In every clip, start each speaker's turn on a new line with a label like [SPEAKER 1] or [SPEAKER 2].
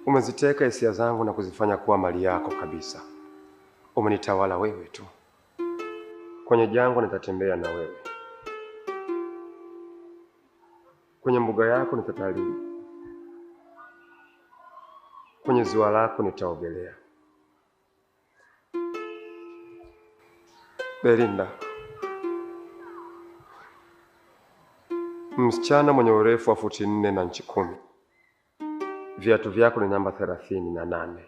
[SPEAKER 1] Umeziteka hisia zangu na kuzifanya kuwa mali yako kabisa. Umenitawala wewe tu. Kwenye jangwa nitatembea na wewe. Kwenye mbuga yako nitatalii. Kwenye ziwa lako nitaogelea. Belinda, msichana mwenye urefu wa futi 4 na inchi 10. Viatu vyako ni namba 38.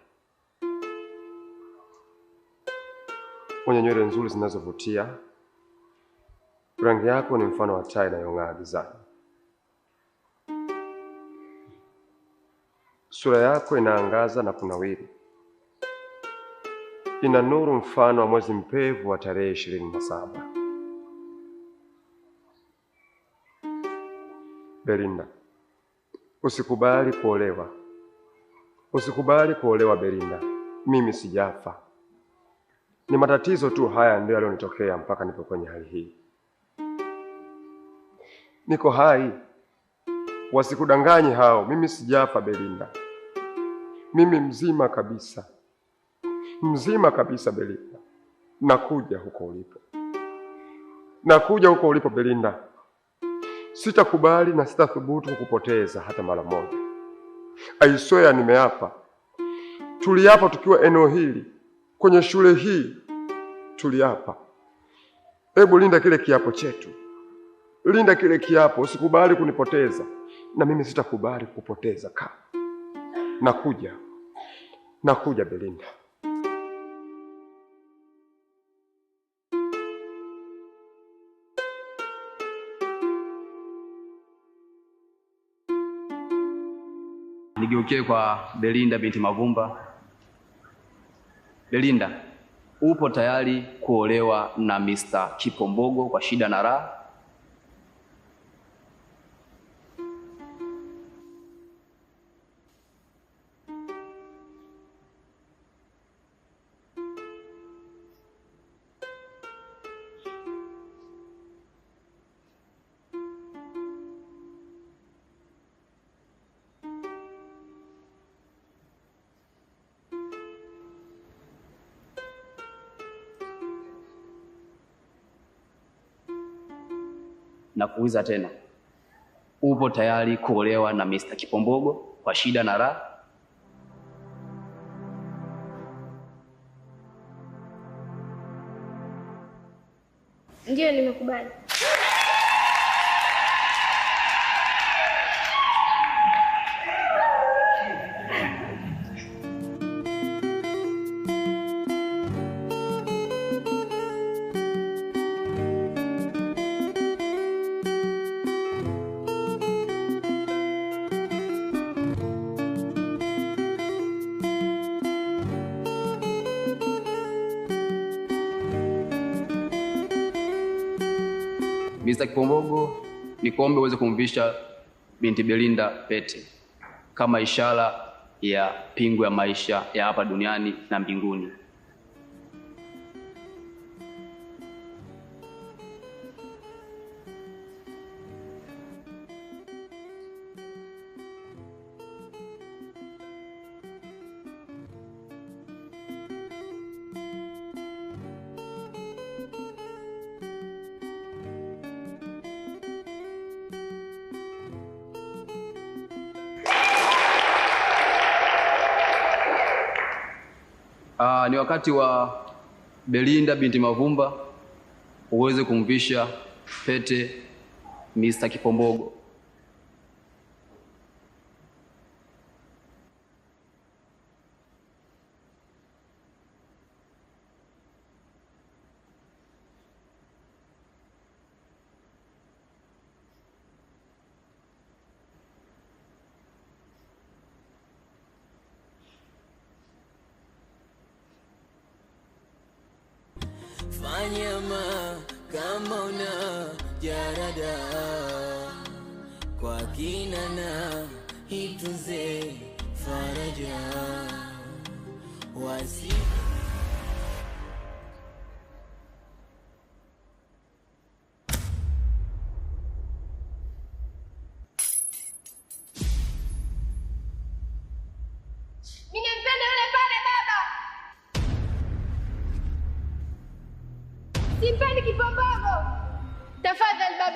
[SPEAKER 1] Mwenye nywele nzuri zinazovutia. Rangi yako ni mfano wa taa inayong'aa gizani. Sura yako inaangaza na kunawiri. Ina nuru mfano wa mwezi mpevu wa tarehe 27. Belinda, usikubali kuolewa. Usikubali kuolewa Belinda. Mimi sijafa. Ni matatizo tu haya ndio yalionitokea mpaka nipo kwenye hali hii. Niko hai. Wasikudanganye hao. Mimi sijafa Belinda. Mimi mzima kabisa. Mzima kabisa Belinda. Nakuja huko ulipo. Nakuja huko ulipo Belinda. Sitakubali na sitathubutu kukupoteza hata mara moja. I swear, nimeapa. Tuliapa tukiwa eneo hili, kwenye shule hii. Tuliapa. Hebu linda kile kiapo chetu. Linda kile kiapo, usikubali kunipoteza. Na mimi sitakubali kukupoteza kama. Nakuja. Nakuja Belinda.
[SPEAKER 2] Nigeukie kwa Belinda binti Mavumba. Belinda, upo tayari kuolewa na Mr. Kipombogo kwa shida na raha? Na kuuliza tena, upo tayari kuolewa na Mr. Kipombogo kwa shida na raha?
[SPEAKER 3] Ndio, nimekubali.
[SPEAKER 2] Mr. Kipombogo, nikuombe uweze kumvisha binti Belinda pete kama ishara ya pingu ya maisha ya hapa duniani na mbinguni. Ni wakati wa Belinda binti Mavumba uweze kumvisha pete Mr. Kipombogo.
[SPEAKER 4] Fanyama kama una jarada kwa kina na itunze faraja wasi.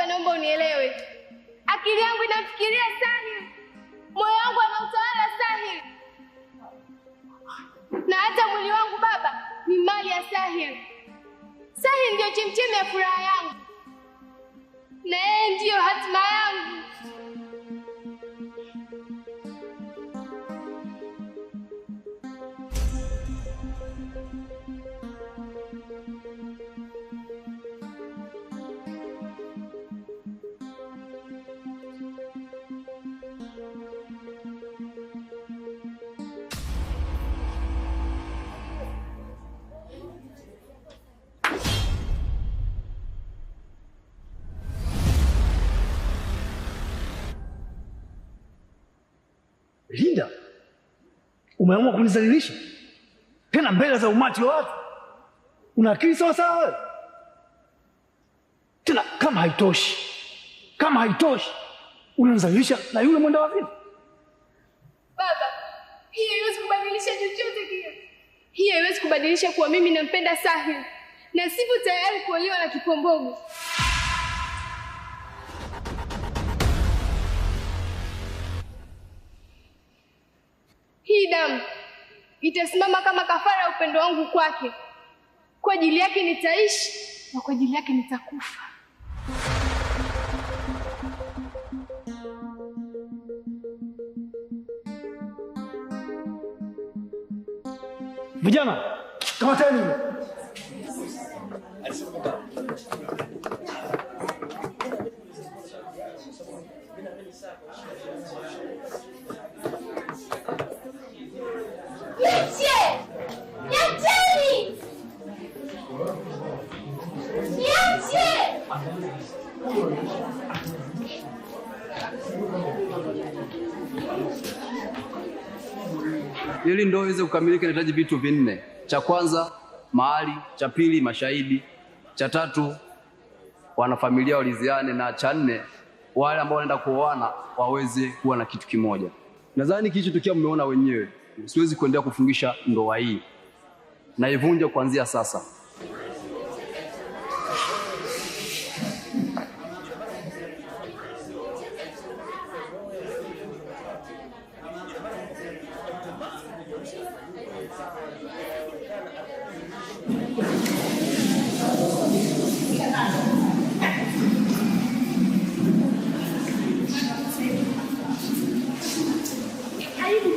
[SPEAKER 3] Baba, naomba unielewe. Akili yangu inafikiria Sahil. Moyo wangu anautawala Sahil. Na hata mwili wangu Baba ni mali ya Sahil. Sahil ndio chemchemi ya furaha yangu. Na yeye ndiyo hatima yangu.
[SPEAKER 5] Linda, umeamua kunizalilisha tena mbele za umati wa watu? Una akili sawa sawa wewe? Tena kama haitoshi unanizalilisha na yule mwenda wazimu.
[SPEAKER 3] Baba, hiyo haiwezi kubadilisha chochote kile. Hiyo haiwezi kubadilisha kuwa mimi nampenda Sahil na sipo tayari kuolewa na Kipombogo. Hii damu itasimama kama kafara ya upendo wangu kwake. Kwa ajili yake nitaishi na kwa ajili yake nitakufa.
[SPEAKER 5] Vijana, kamateni.
[SPEAKER 2] Ili ndoa iweze kukamilika inahitaji vitu vinne. Cha kwanza mahali, cha pili mashahidi, cha tatu wanafamilia waliziane, na cha nne wale ambao wanaenda kuoana waweze kuwa na kitu kimoja. Nadhani kilichotokea mmeona wenyewe. Siwezi kuendelea kufungisha ndoa hii. Na ivunje kuanzia sasa.
[SPEAKER 3] Karibu.